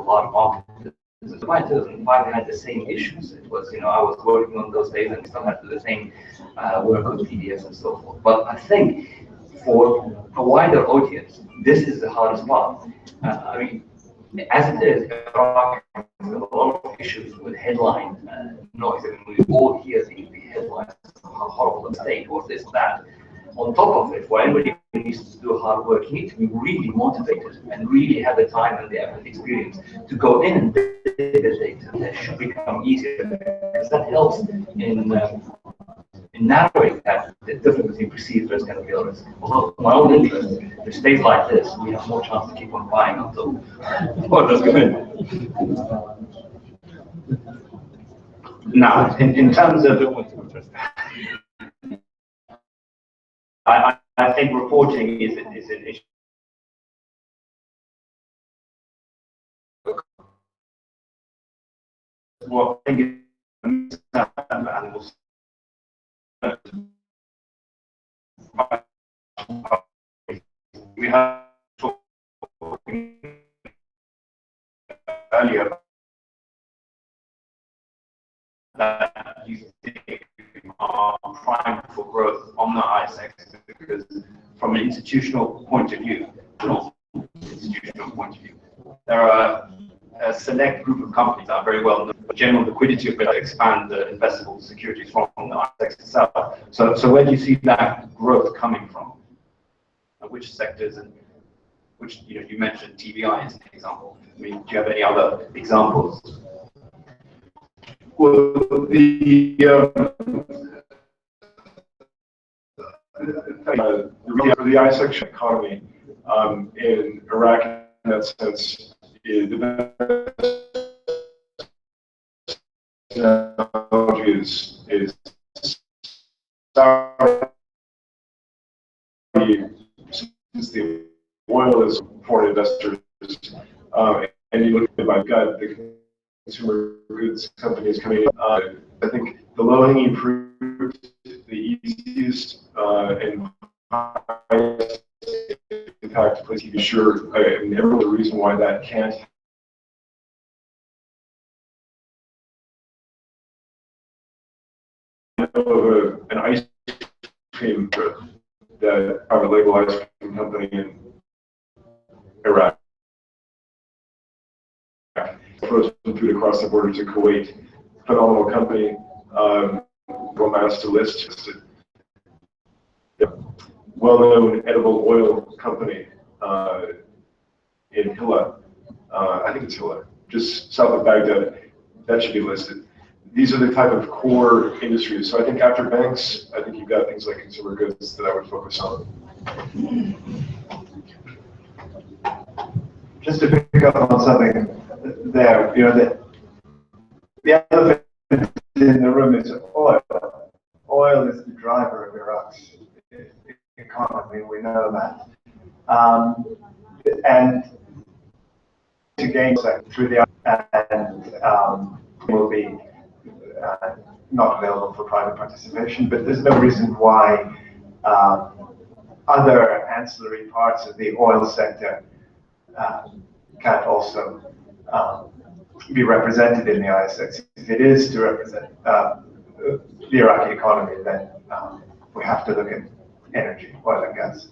hard market. By 2005, we had the same issues. It was, I was working on those days and still had the same work on PDFs and so forth. But I think for a wider audience, this is the hardest part. I mean, as it is, Iraq has a lot of issues with headline noise. I mean, we all hear the headlines of how horrible the state or this, that. On top of it, for anybody who needs to do hard work, you need to be really motivated and really have the time and the effort experience to go in and dig the data. That should become easier because that helps in narrowing that the difference between perceived risk and real risk. Although my own interest, if it stays like this, we have more chance to keep on buying until orders come in. Now, in terms of I think reporting is an issue. Well, I think we have talked earlier that you think are primed for growth on the ISX because from an institutional point of view, there are a select group of companies that are very well known. General liquidity of it expand the investable securities from the ISX itself. So where do you see that growth coming from? Which sectors and which you mentioned TBI as an example. I mean, do you have any other examples? Well, the ISX economy in Iraq, in that sense, the technology is since the oil is foreign investors, and you look at I've got the consumer goods companies coming in. I think the low-hanging fruit, the easiest and highest impact place to be sure. I mean, every reason why that can't of an ice cream that private label ice cream company in Iraq frozen food across the border to Kuwait. Phenomenal company. Go master list. Well-known edible oil company in Hilla. I think it's Hilla, just south of Baghdad. That should be listed. These are the type of core industries. So I think after banks, I think you've got things like consumer goods that I would focus on. Just to pick up on something there, the other thing in the room is oil. Oil is the driver of Iraq's economy. We know that, and to gain through the and will be not available for private participation. But there's no reason why other ancillary parts of the oil sector can't also be represented in the ISX. If it is to represent the Iraqi economy, then we have to look at energy, oil and gas.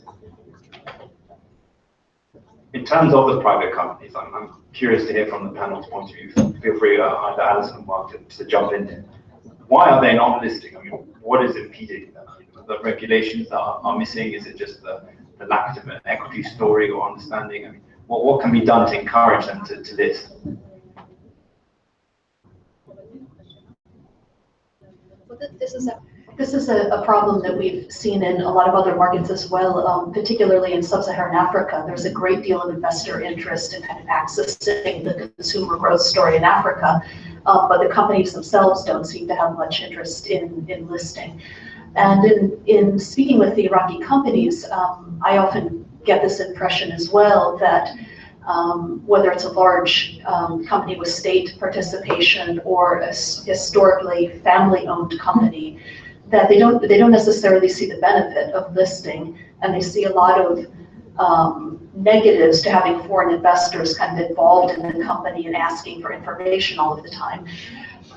In terms of the private companies, I'm curious to hear from the panel's point of view. Feel free, either Alison or Mark, to jump in. Why are they not listing? I mean, what is impeding them? The regulations that are missing? Is it just the lack of an equity story or understanding? I mean, what can be done to encourage them to list? Well, this is a problem that we've seen in a lot of other markets as well, particularly in sub-Saharan Africa. There's a great deal of investor interest in kind of accessing the consumer growth story in Africa, but the companies themselves don't seem to have much interest in listing. And in speaking with the Iraqi companies, I often get this impression as well that whether it's a large company with state participation or a historically family-owned company, that they don't necessarily see the benefit of listing, and they see a lot of negatives to having foreign investors kind of involved in the company and asking for information all of the time.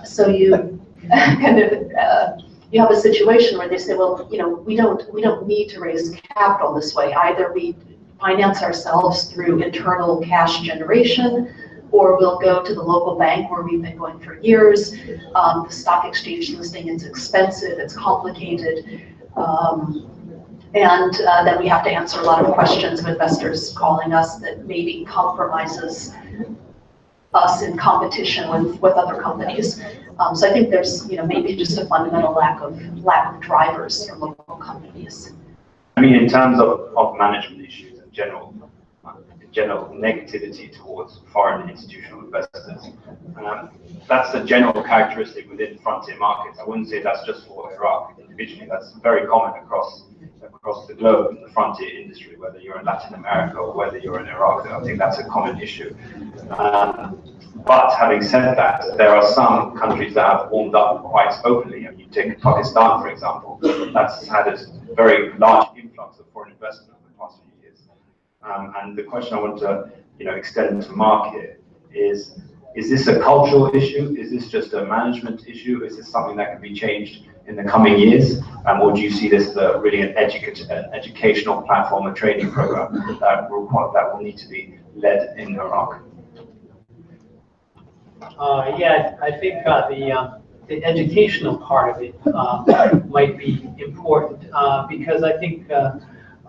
So you kind of you have a situation where they say, well, we don't need to raise capital this way. Either we finance ourselves through internal cash generation, or we'll go to the local bank where we've been going for years. The stock exchange listing is expensive, it's complicated. And then we have to answer a lot of questions of investors calling us that maybe compromises us in competition with other companies. So I think there's maybe just a fundamental lack of drivers for local companies. I mean, in terms of management issues in general negativity towards foreign institutional investors, that's a general characteristic within frontier markets. I wouldn't say that's just for Iraq individually. That's very common across the globe in the frontier industry, whether you're in Latin America or whether you're in Iraq. I think that's a common issue. But having said that, there are some countries that have warmed up quite openly. I mean, you take Pakistan, for example, that's had a very large influx of foreign investment over the past few years. And the question I want to extend to Mark here is this a cultural issue? Is this just a management issue? Is this something that can be changed in the coming years? Or do you see this as really an educational platform, a training program that will need to be led in Iraq? Yeah, I think the educational part of it might be important because I think a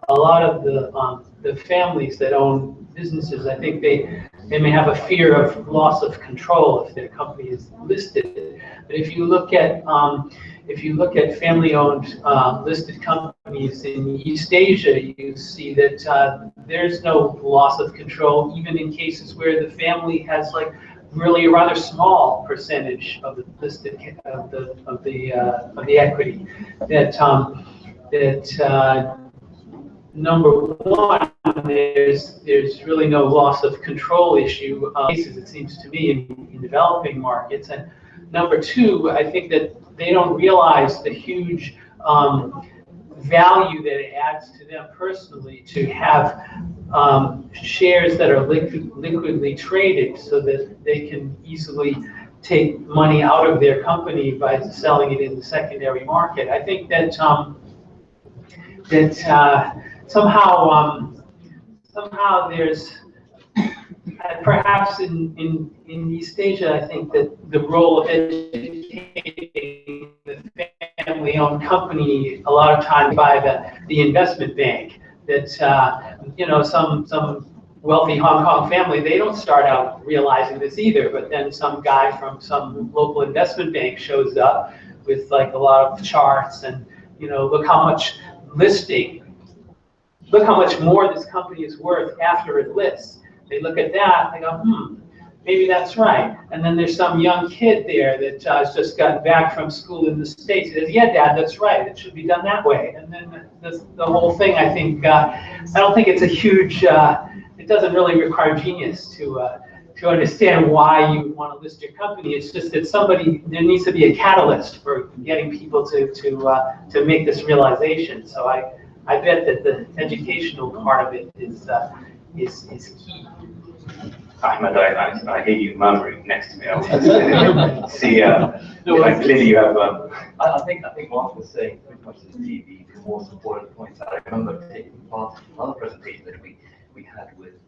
lot of the families that own businesses, I think they may have a fear of loss of control if their company is listed. But if you look at family-owned listed companies in East Asia, you see that there's no loss of control, even in cases where the family has really a rather small percentage of the listed of the equity. Number one, there's really no loss of control issue cases, it seems to me, in developing markets. And number two, I think that they don't realize the huge value that it adds to them personally to have shares that are liquidly traded so that they can easily take money out of their company by selling it in the secondary market. I think that somehow there's perhaps in East Asia, I think that the role of educating the family-owned company a lot of times by the investment bank, that some wealthy Hong Kong family, they don't start out realizing this either, but then some guy from some local investment bank shows up with a lot of charts and look how much more this company is worth after it lists. They look at that, they go, maybe that's right. And then there's some young kid there that has just gotten back from school in the States. He says, yeah, Dad, that's right. It should be done that way. And then the whole thing, I think, I don't think it's a huge, it doesn't really require genius to understand why you want to list your company. It's just that there needs to be a catalyst for getting people to make this realization. So I bet that the educational part of it is key. Ahmed, I hear you murmuring next to me. I want to see, clearly you have. I think Mark was saying pretty much the most important points. I remember taking part in another presentation that we had with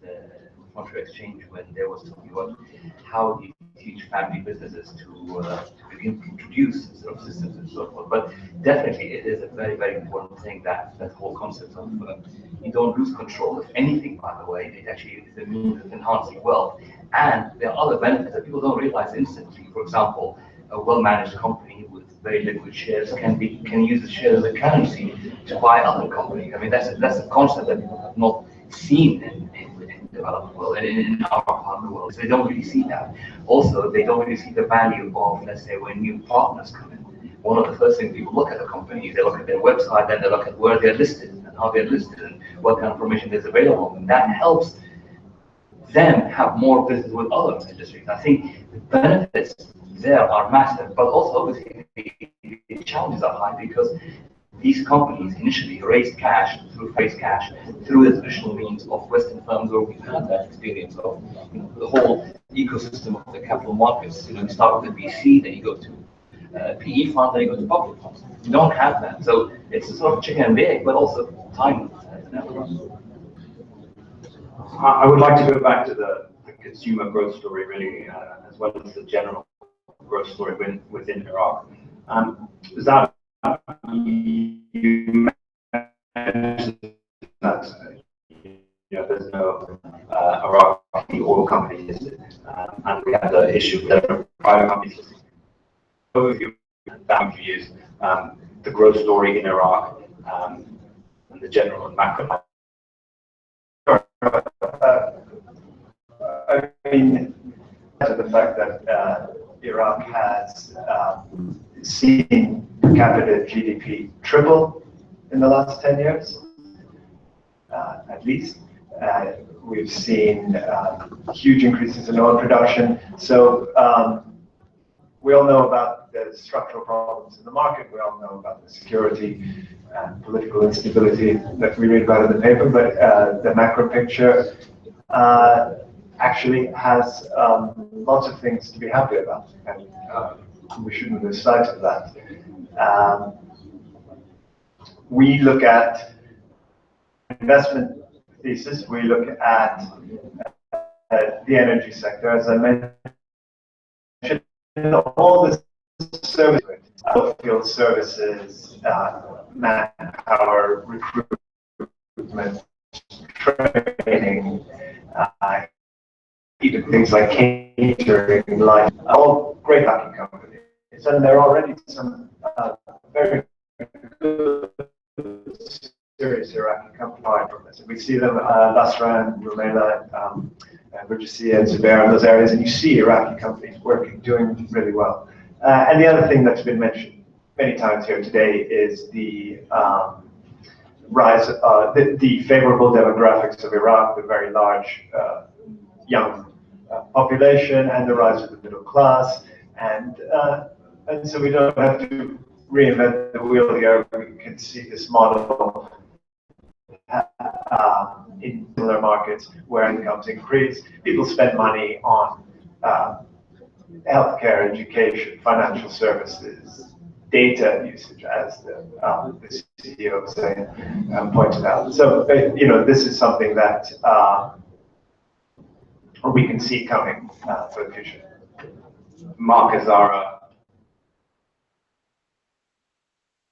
Frontier Exchange when there was talking about how you teach family businesses to begin to introduce sort of systems and so forth. But definitely it is a very, very important thing, that whole concept of you don't lose control of anything, by the way. It actually is a means of enhancing wealth. And there are other benefits that people don't realize instantly. For example, a well-managed company with very liquid shares can use the shares as a currency to buy other companies. I mean, that's a concept that people have not seen in the developed world and in our part of the world. So they don't really see that. Also, they don't really see the value of, let's say, when new partners come in. One of the first things people look at a company is they look at their website, then they look at where they're listed and how they're listed and what kind of information is available. And that helps them have more business with other industries. I think the benefits there are massive, but also obviously the challenges are high because these companies initially raised cash through the traditional means of Western firms, where we've had that experience of the whole ecosystem of the capital markets. You start with the VC, then you go to PE fund, then you go to public funds. You don't have that, so it's a sort of chicken and egg, but also time. I would like to go back to the consumer growth story, really, as well as the general growth story within Iraq. Zad, you mentioned that there's no Iraqi oil companies, and we have the issue with private companies. Overview that few years, the growth story in Iraq, and the general and macro. I mean, to the fact that Iraq has seen per capita GDP triple in the last 10 years, at least. We've seen huge increases in oil production. So we all know about the structural problems in the market. We all know about the security and political instability that we read about in the paper. But the macro picture actually has lots of things to be happy about, and we shouldn't lose sight of that. We look at investment thesis. We look at the energy sector, as I mentioned, all the services, field services, manpower, recruitment, training, even things like catering, like all great backing companies. And there are already some very good, serious Iraqi companies from this. And we see them, Basra, Rumaila, Burjasiyah, and Zubair, in those areas, and you see Iraqi companies working, doing really well. And the other thing that's been mentioned many times here today is the rise, the favorable demographics of Iraq, the very large young population, and the rise of the middle class, and so we don't have to reinvent the wheel here. We can see this model in similar markets where incomes increase. People spend money on healthcare, education, financial services, data usage, as the CEO pointed out. So this is something that we can see coming for the future. Mark Azara,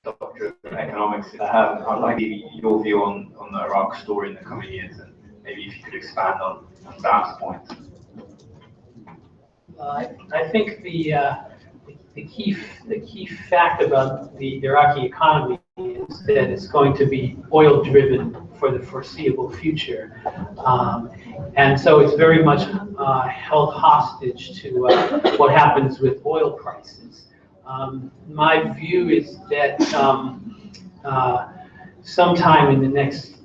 Doctor of Economics. I'd like your view on the Iraq story in the coming years, and maybe if you could expand on Sam's point. I think the key fact about the Iraqi economy is that it's going to be oil driven for the foreseeable future, and so it's very much held hostage to what happens with oil prices. My view is that sometime in the next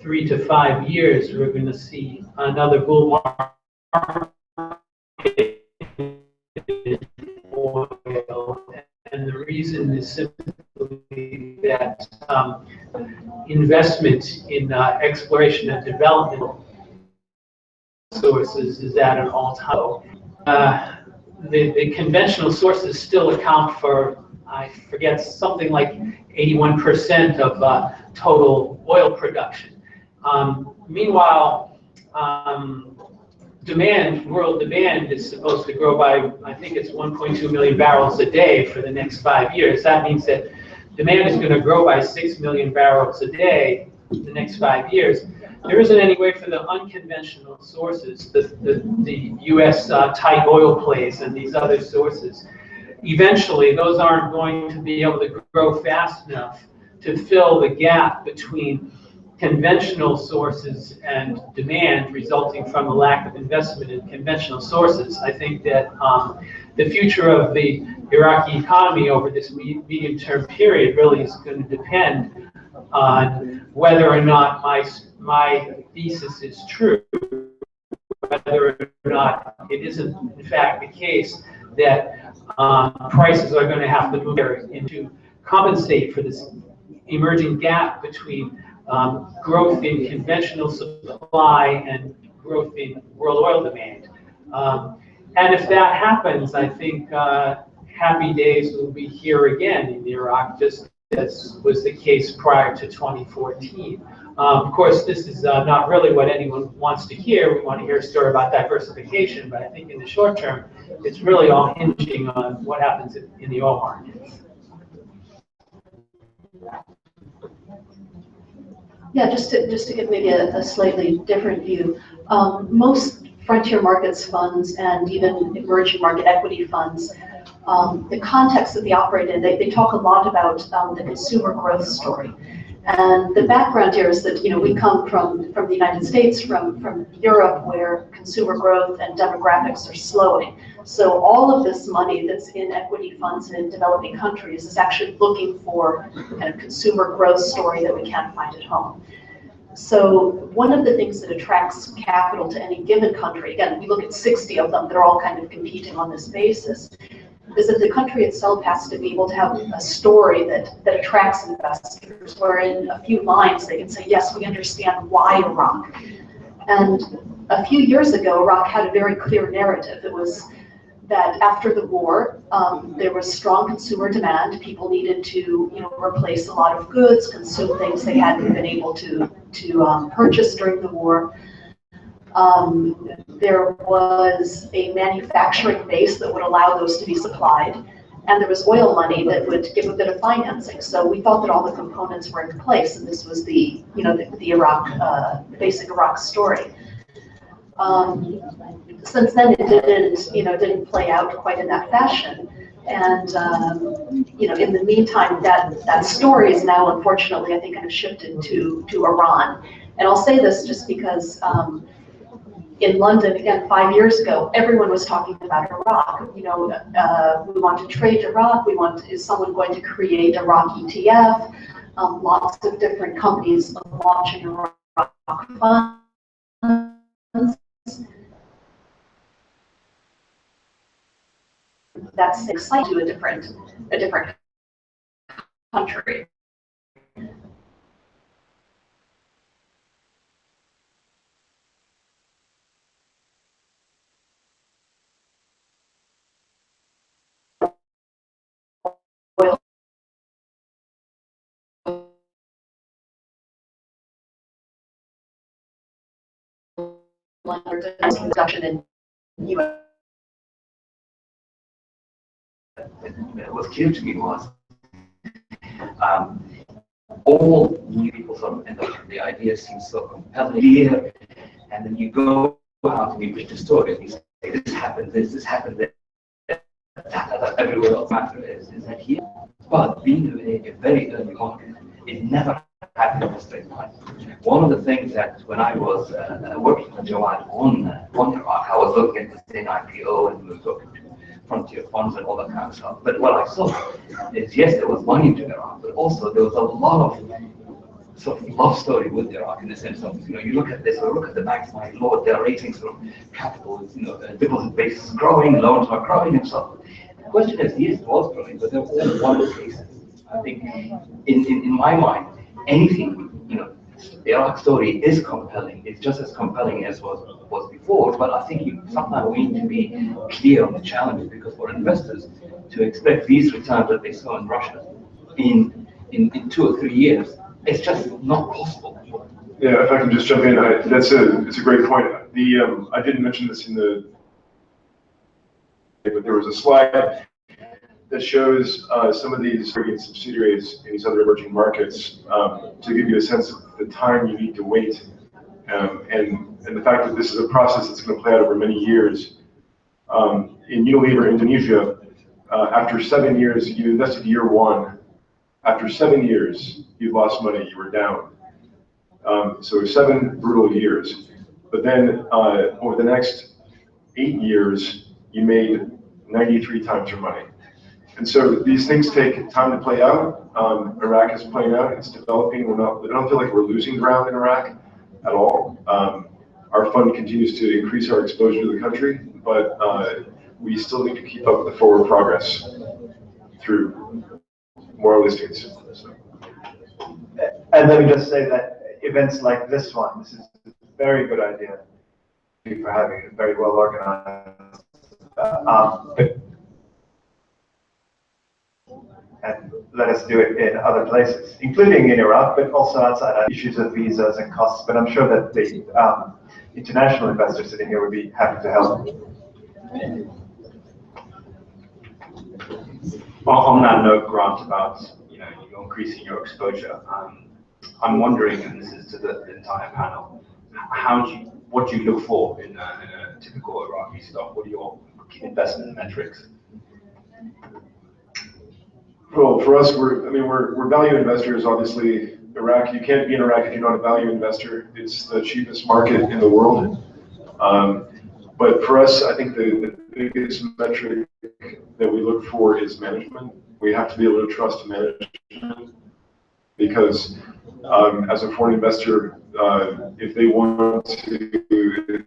3 to 5 years, we're going to see another bull market in oil, and the reason is simply that investment in exploration and development sources is at an all-time low. The conventional sources still account for, I forget, something like 81% of total oil production. Meanwhile, world demand is supposed to grow by, I think it's 1.2 million barrels a day for the next 5 years. That means that demand is going to grow by 6 million barrels a day in the next 5 years. There isn't any way for the unconventional sources, the U.S. tight oil plays and these other sources. Eventually, those aren't going to be able to grow fast enough to fill the gap between conventional sources and demand resulting from a lack of investment in conventional sources. I think that the future of the Iraqi economy over this medium-term period really is going to depend on whether or not my thesis is true, whether or not it isn't in fact the case that prices are going to have to move in to compensate for this emerging gap between growth in conventional supply and growth in world oil demand. And if that happens, I think happy days will be here again in Iraq, just as was the case prior to 2014. Of course, this is not really what anyone wants to hear. We want to hear a story about diversification, but I think in the short term, it's really all hinging on what happens in the oil markets. Yeah, just to give maybe a slightly different view, most frontier markets funds and even emerging market equity funds, the context that they operate in, they talk a lot about the consumer growth story. And the background here is that, you know, we come from the United States, from Europe, where consumer growth and demographics are slowing. So all of this money that's in equity funds in developing countries is actually looking for kind of consumer growth story that we can't find at home. So one of the things that attracts capital to any given country, again, we look at 60 of them, they're all kind of competing on this basis, is that the country itself has to be able to have a story that attracts investors, where in a few lines they can say, yes, we understand why Iraq. And a few years ago, Iraq had a very clear narrative. It was that after the war, there was strong consumer demand. People needed to, you know, replace a lot of goods, consume things they hadn't been able to purchase during the war. There was a manufacturing base that would allow those to be supplied, and there was oil money that would give a bit of financing. So we thought that all the components were in place, and this was the, you know, the Iraq, basic Iraq story. Since then, it didn't play out quite in that fashion. And, you know, in the meantime, that story is now, unfortunately, I think, kind of shifted to Iran. And I'll say this just because in London, again, 5 years ago, everyone was talking about Iraq. You know, we want to trade Iraq. Is someone going to create Iraq ETF? Lots of different companies launching Iraq funds. That's exciting to a different country. Oil production in U.S. What was clear to me was all new people sort of end up, the idea seems so compelling here, and then you go out and you read the story and you say, this happened, this happened, that everywhere else matter is that here. But being a very early market, it never happened in a straight line. One of the things that when I was working with Jawad on Iraq, I was looking at the same IPO and we were talking to frontier funds and all that kind of stuff. But what I saw is, yes, there was money into Iraq, but also there was a lot of sort of love story with Iraq in the sense of, you know, you look at this or look at the banks, my lord, their ratings from capital, you know, deposit base is growing, loans are growing and so on. The question is, yes, it was growing, but there were all one cases. I think in my mind, anything, you know, the Iraq story is compelling. It's just as compelling as was before, but I think sometimes we need to be clear on the challenges, because for investors to expect these returns that they saw in Russia in 2 or 3 years, it's just not possible. Yeah, if I can just jump in, it's a great point. I didn't mention this but there was a slide that shows some of these subsidiaries in these other emerging markets to give you a sense of the time you need to wait, and the fact that this is a process that's going to play out over many years. In Unilever Indonesia, after 7 years, you invested year one. After 7 years, you lost money, you were down. So 7 brutal years. But then over the next 8 years, you made 93 times your money. And so these things take time to play out. Iraq is playing out, it's developing. I don't feel like we're losing ground in Iraq at all. Our fund continues to increase our exposure to the country, but we still need to keep up with the forward progress through more listings. So. And let me just say that events like this one, this is a very good idea for having it very well organized. And let us do it in other places, including in Iraq, but also outside issues of visas and costs. But I'm sure that the international investors sitting here would be happy to help. On that note, Grant, about you're increasing your exposure, I'm wondering, and this is to the entire panel, what do you look for in a typical Iraqi stock? What are your investment metrics? Well, for us, we're value investors. Obviously, Iraq. You can't be in Iraq if you're not a value investor. It's the cheapest market in the world. But for us, I think the biggest metric that we look for is management. We have to be able to trust management because as a foreign investor, if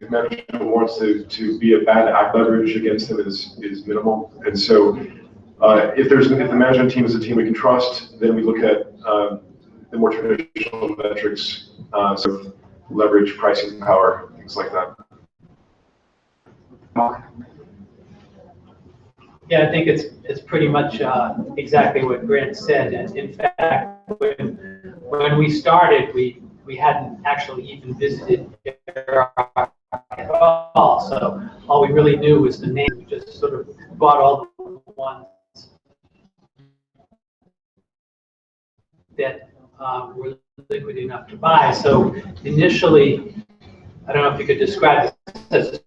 management wants to be a bad act, leverage against them is minimal. And so if the management team is a team we can trust, then we look at the more traditional metrics, so leverage, pricing power, things like that. Yeah, I think it's pretty much exactly what Grant said. And in fact, when we started, we hadn't actually even visited Iraq at all. So all we really knew was the name. We just sort of bought all the ones that were liquid enough to buy. So initially, I don't know if you could describe this as a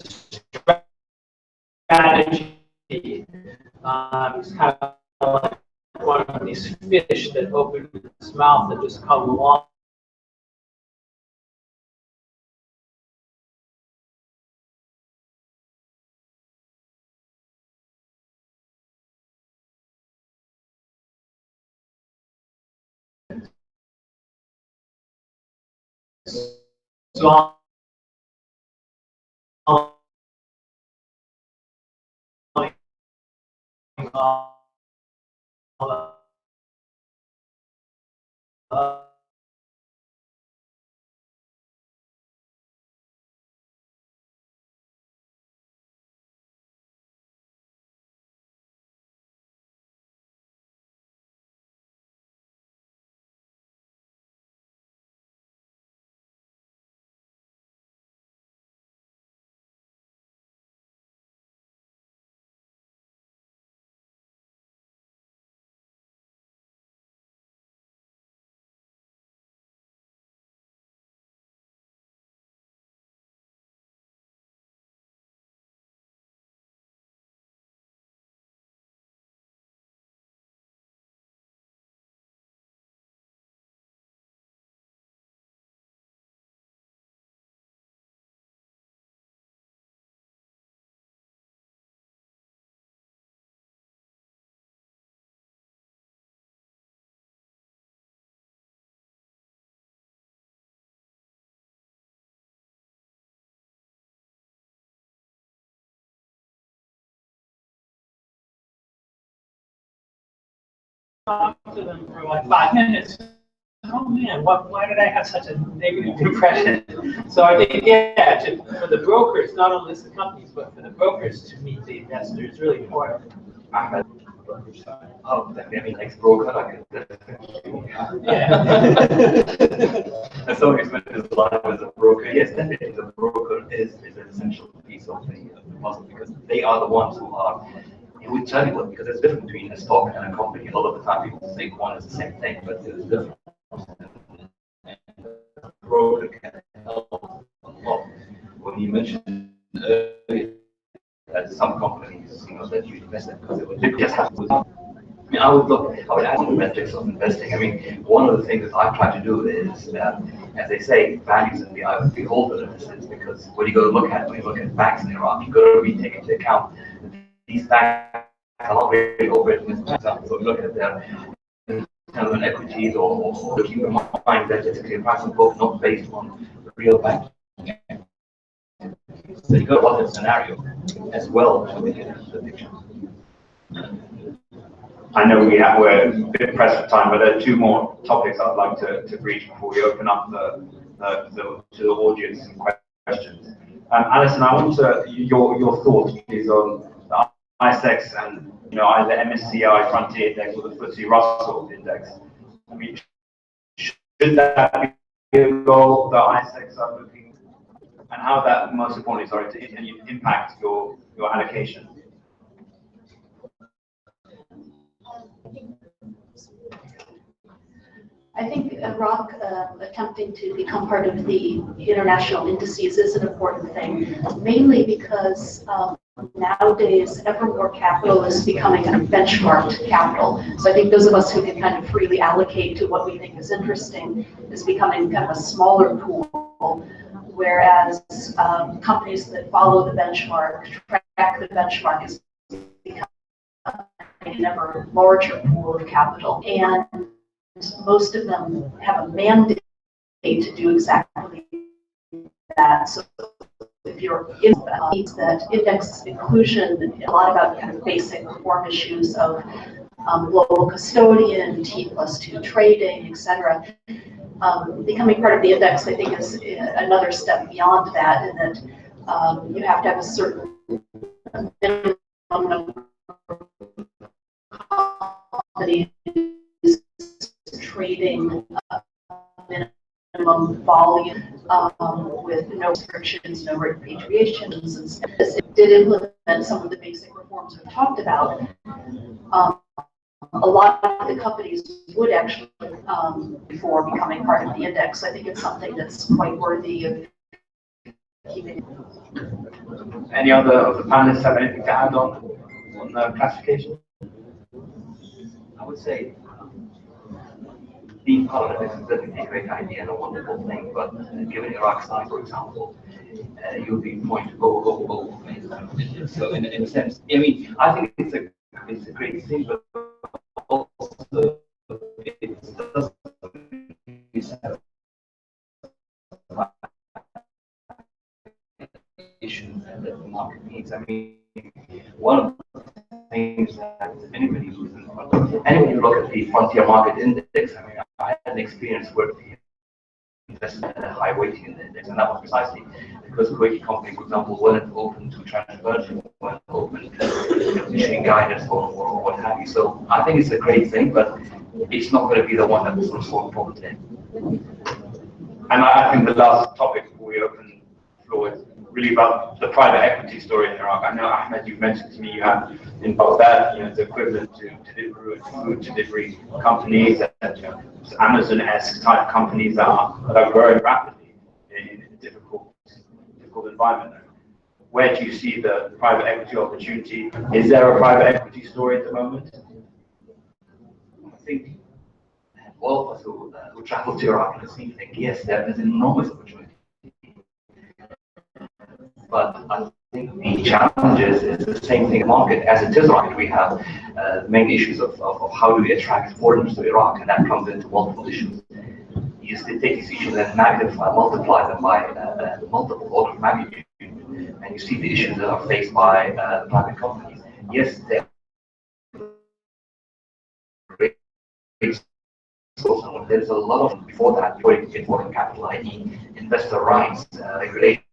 strategy. It's kind of like one of these fish that open its mouth and just come along. So talk to them for like 5 minutes. Oh man, why did I have such a negative impression? So I think, yeah, for the brokers, not only the companies, but for the brokers to meet the investor is really important. Oh, I mean, ex-broker, like Yeah. as someone who spent his life as a broker, yes, definitely the broker is an essential piece of the puzzle because they are the ones who would tell you what, because there's a difference between a stock and a company. A lot of the time people say one is the same thing, but there's a difference. The broker can help a lot. When you mentioned earlier that some companies, that you invest in because they just have to. I would add the metrics of investing. I mean, one of the things that I try to do is, as they say, values in the eye of the beholder in a sense, because when you look at banks in Iraq, you've got to really take into account that these banks are not really operating as themselves. So look at their internal equities or keep in mind that it's a price of book not based on the real bank. So you got to look at the scenario as well to make it the picture. I know we're a bit pressed for time, but there are two more topics I'd like to reach before we open up to the audience and questions. Alison, I want your thoughts, please, on the ISEX and either MSCI Frontier Index or the FTSE Russell Index. I mean, should that be a goal that ISEX are looking, and how that, most importantly, sorry, to impact your allocation? I think Iraq attempting to become part of the international indices is an important thing, mainly because nowadays ever more capital is becoming kind of benchmarked capital. So I think those of us who can kind of freely allocate to what we think is interesting is becoming kind of a smaller pool, whereas companies that follow the benchmark, track the benchmark, is becoming an ever larger pool of capital. And most of them have a mandate to do exactly that. So if you're in that index inclusion, a lot about kind of basic reform issues of global custodian, T+2 trading, etc. Becoming part of the index, I think, is another step beyond that, in that you have to have a certain minimum number of companies trading minimum volume with no restrictions, no repatriations. And it did implement some of the basic reforms we've talked about. A lot of the companies would actually, before becoming part of the index, I think it's something that's quite worthy of keeping. Any other of the panelists have anything to add on the classification? I would say being part of it is definitely a great idea and a wonderful thing, but given Iraq's size, for example, you'll be point oh. So in a sense, I mean, I think it's a great thing, but also it doesn't issues that the market needs. I mean, one of the things that anybody who look at the frontier market index, I mean, I had an experience where invested in a high weighting in the index, and that was precisely because Kuwaiti company, for example, weren't open to transfer, weren't open to issuing guidance or what have you. So I think it's a great thing, but it's not going to be the one that will sort of solve the problem today. And I think the last topic before we open the floor is really about the private equity story in Iraq. I know, Ahmed, you've mentioned to me you have in Baghdad, the equivalent to Deliveroo, food delivery companies, Amazon-esque type companies that are growing rapidly in a difficult environment. Where do you see the private equity opportunity? Is there a private equity story at the moment? I think all of us who travel to Iraq this evening, yes, there is enormous opportunity. But I think the challenges is the same thing in the market as it is Iraq. We have main issues of how do we attract foreigners to Iraq, and that comes into multiple issues. You just take these issues and multiply them by multiple order of magnitude, and you see the issues that are faced by private companies. Yes, there there's a lot of, before you get foreign capital, i.e. investor rights, regulations.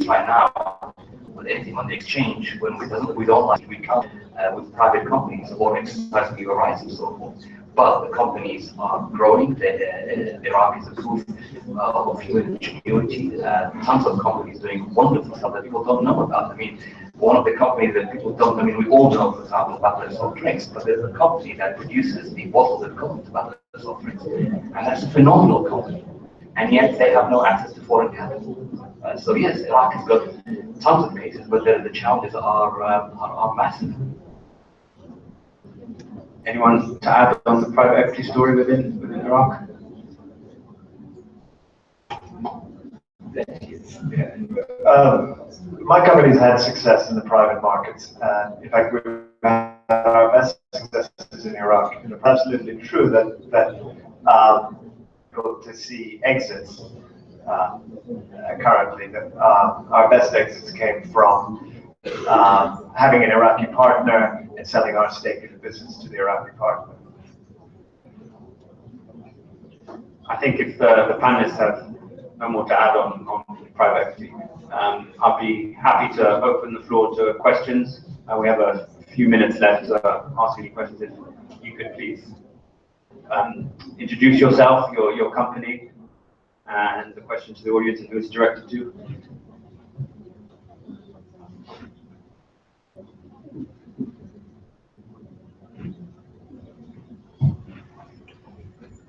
Right now, with anything on the exchange, when we don't like we come with private companies or exercising your rights and so forth. But the companies are growing. Iraq is a proof of human ingenuity. Tons of companies doing wonderful stuff that people don't know about. I mean, one of the companies that people don't, I mean, we all know, for example, Butler soft drinks, but there's a company that produces the bottles that go into Butler soft drinks, and that's a phenomenal company. And yet they have no access to foreign capital. So yes, Iraq has got tons of cases, but the challenges are massive. Anyone to add on the private equity story within Iraq? My company's had success in the private markets, and in fact, we've had our best successes in Iraq. And it's absolutely true that to see exits currently. Our best exits came from having an Iraqi partner and selling our stake in the business to the Iraqi partner. I think if the panelists have no more to add on private equity, I'll be happy to open the floor to questions. We have a few minutes left to ask any questions. If you could please introduce yourself, your company, and the question to the audience and who it's directed to.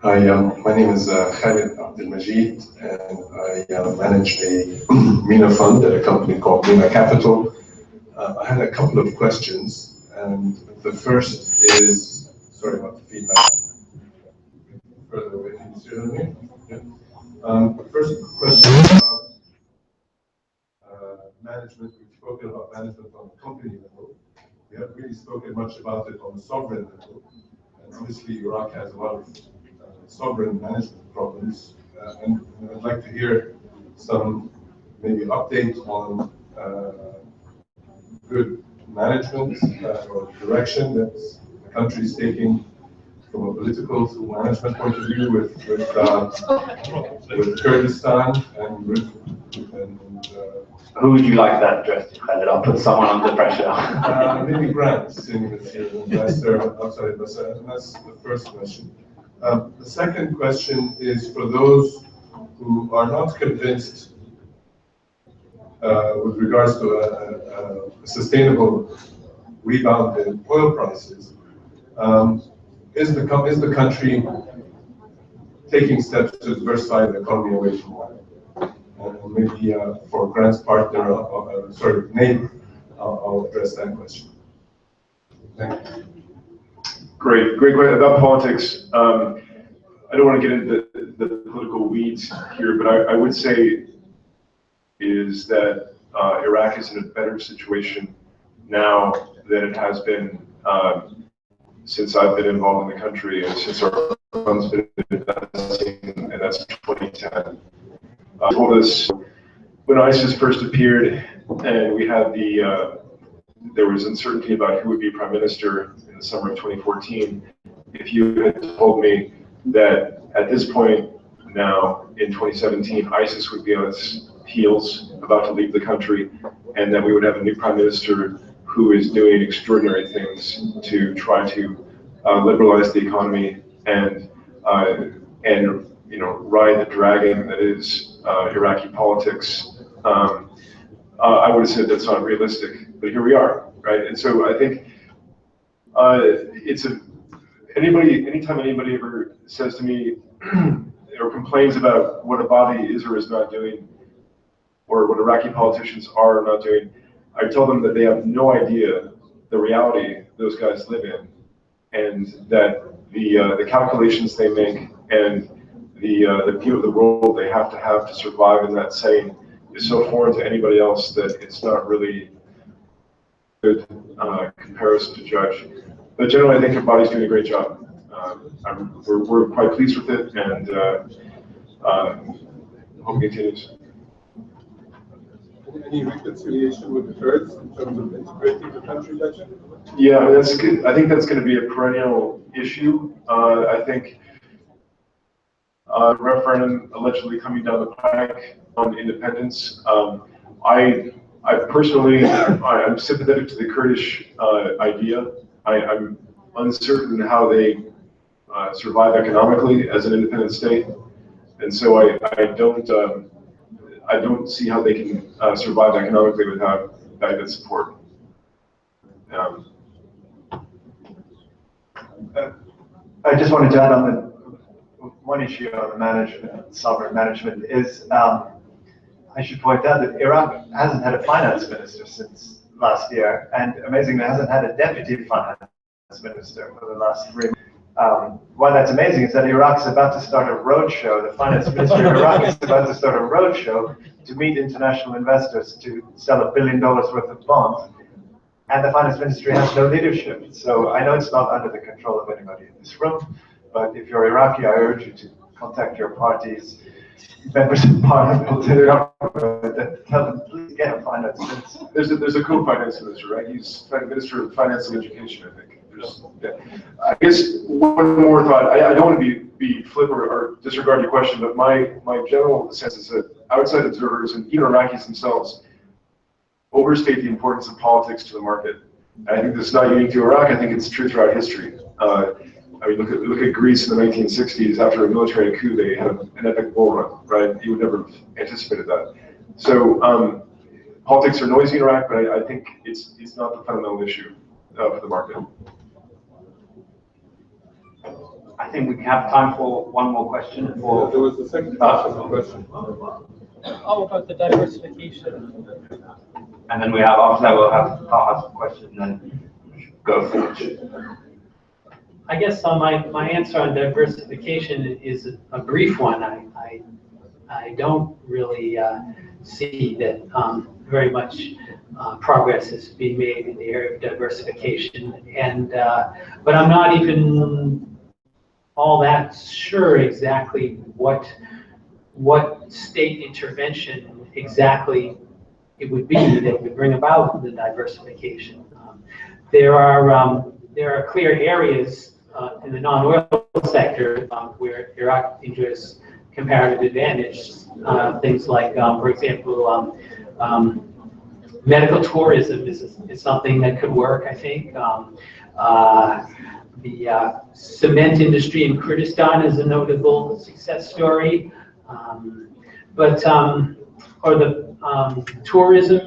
Hi, my name is Khalid Abdelmajid, and I manage a MENA fund at a company called MENA Capital. I had a couple of questions, and the first is, sorry about the feedback. Further away, can you still hear me? Yeah. The first question is about management. We've spoken about management on the company level. We haven't really spoken much about it on the sovereign level. And obviously, Iraq has a lot of sovereign management problems, and I'd like to hear some maybe updates on good management or direction that the country is taking from a political to management point of view with Kurdistan and who would you like that addressed to, Khalid? I'll put someone under pressure. Maybe Grant, seeing as you're an investor outside Basra. That's the first question. The second question is for those who are not convinced with regards to a sustainable rebound in oil prices. Is the country taking steps to diversify the economy away from oil? And maybe for Grant's partner, neighbor, I'll address that question. Thank you. Great question about politics. I don't want to get into the political weeds here, but I would say is that Iraq is in a better situation now than it has been since I've been involved in the country and since our fund's been investing, and that's 2010. Told us when ISIS first appeared and we had there was uncertainty about who would be prime minister in the summer of 2014. If you had told me that at this point now in 2017, ISIS would be on its heels, about to leave the country, and that we would have a new prime minister who is doing extraordinary things to try to liberalize the economy and ride the dragon that is Iraqi politics, I would have said that's not realistic, but here we are, right? And so I think anytime anybody ever says to me or complains about what Abadi is or is not doing, or what Iraqi politicians are or not doing, I tell them that they have no idea the reality those guys live in, and that the calculations they make and the view of the world they have to survive in that setting is so foreign to anybody else that it's not really good comparison to judge. But generally, I think Abadi's doing a great job. We're quite pleased with it, and hope it continues. Any reconciliation with the Kurds in terms of integrating the country budget? Yeah, that's good. I think that's going to be a perennial issue. I think referendum allegedly coming down the pike on independence. I personally, I'm sympathetic to the Kurdish idea. I'm uncertain how they survive economically as an independent state, and so I don't see how they can survive economically without Baghdad support. I just wanted to add on the one issue on the management, sovereign management, is I should point out that Iraq hasn't had a finance minister since last year, and amazingly hasn't had a deputy finance minister for the last 3 months. Why that's amazing is that Iraq's about to start a roadshow. The finance minister of Iraq is about to start a roadshow to meet international investors to sell $1 billion worth of bonds, and the finance ministry has no leadership. So I know it's not under the control of anybody in this room, but if you're Iraqi, I urge you to contact your party's members of parliament and tell them, please get Yeah, finance minister. There's a co-finance minister, right? He's Minister of Finance and Education, I think. Yeah. I guess one more thought. I don't want to be flip or disregard your question, but my general sense is that outside observers and even Iraqis themselves overstate the importance of politics to the market. And I think this is not unique to Iraq. I think it's true throughout history. I mean, look at Greece in the 1960s. After a military coup, they had an epic bull run, right? You would never have anticipated that. So politics are noisy in Iraq, but I think it's not the fundamental issue for the market. I think we have time for one more question. There was the second question. How about the diversification? And then after that, we'll have Taha's question and then go forward. I guess my answer on diversification is a brief one. I don't really see that very much progress is being made in the area of diversification, and but I'm not even all that sure exactly what state intervention exactly it would be that would bring about the diversification. There are clear areas in the non-oil sector where Iraq enjoys comparative advantage. Things like, for example, medical tourism is something that could work, I think. The cement industry in Kurdistan is a notable success story. Tourism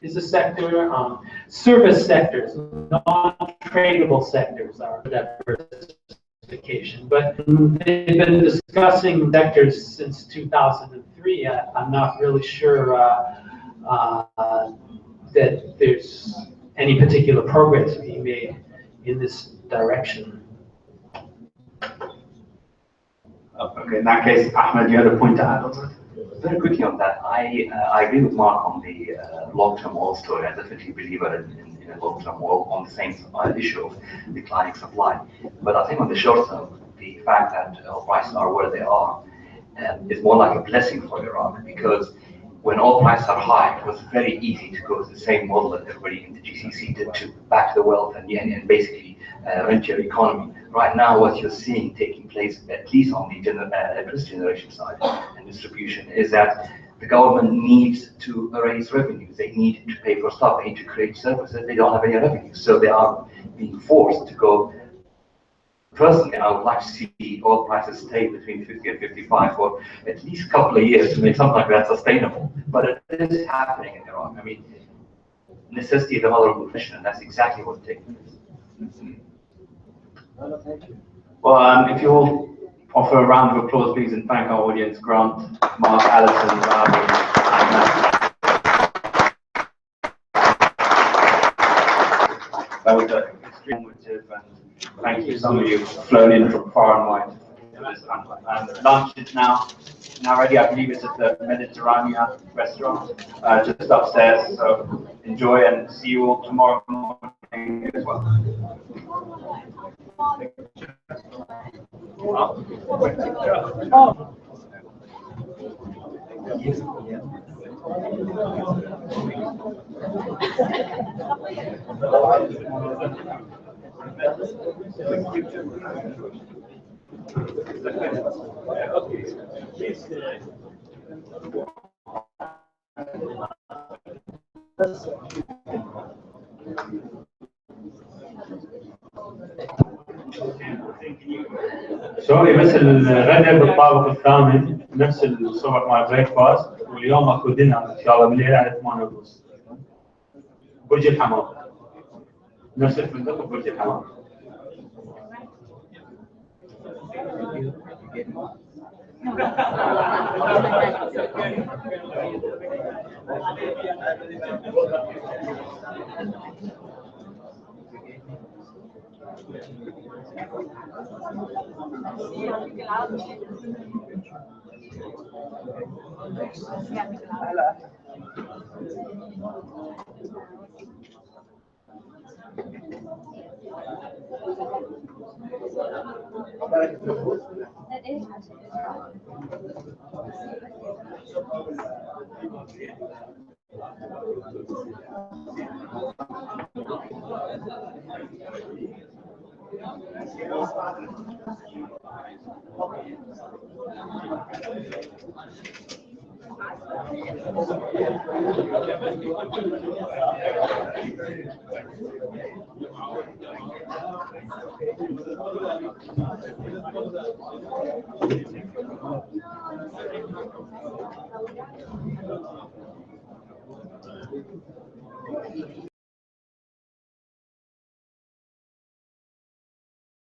is a sector. Service sectors, non-tradable sectors are diversification. But they've been discussing sectors since 2003. I'm not really sure that there's any particular progress being made in this direction. Okay, in that case, Ahmed, you had a point to add on that? Very quickly on that, I agree with Mark on the long-term oil story. I definitely believe in a long-term oil on the same issue of declining supply. But I think on the short term, the fact that oil prices are where they are is more like a blessing for Iraq, because when oil prices are high, it was very easy to go to the same model that everybody in the GCC did to back the wealth and basically rent your economy. Right now, what you're seeing taking place, at least on the electricity generation side and distribution, is that the government needs to raise revenues. They need to pay for stuff. They need to create services. They don't have any revenue, so they are being forced to go. Personally, I would like to see oil prices stay between 50 and 55 for at least a couple of years to make something like that sustainable. But it is happening in Iran. I mean, necessity is the mother of invention, and that's exactly what's taking place. Well, if you'll offer a round of applause, please, and thank our audience, Grant, Mark, Alison, Ravi, and Matt. That was extremely informative, and thank you, some of you have flown in from far and wide to this panel. Lunch is now ready. I believe it's at the Mediterranean restaurant just upstairs. So enjoy and see you all tomorrow morning as well. سوري بس الغداء بالطابق الثامن نفس الصبح مع بريكفاست، واليوم اكو دينر ان شاء الله بالليل على 8:30 برج الحمام، نفس الفندق برج الحمام. That is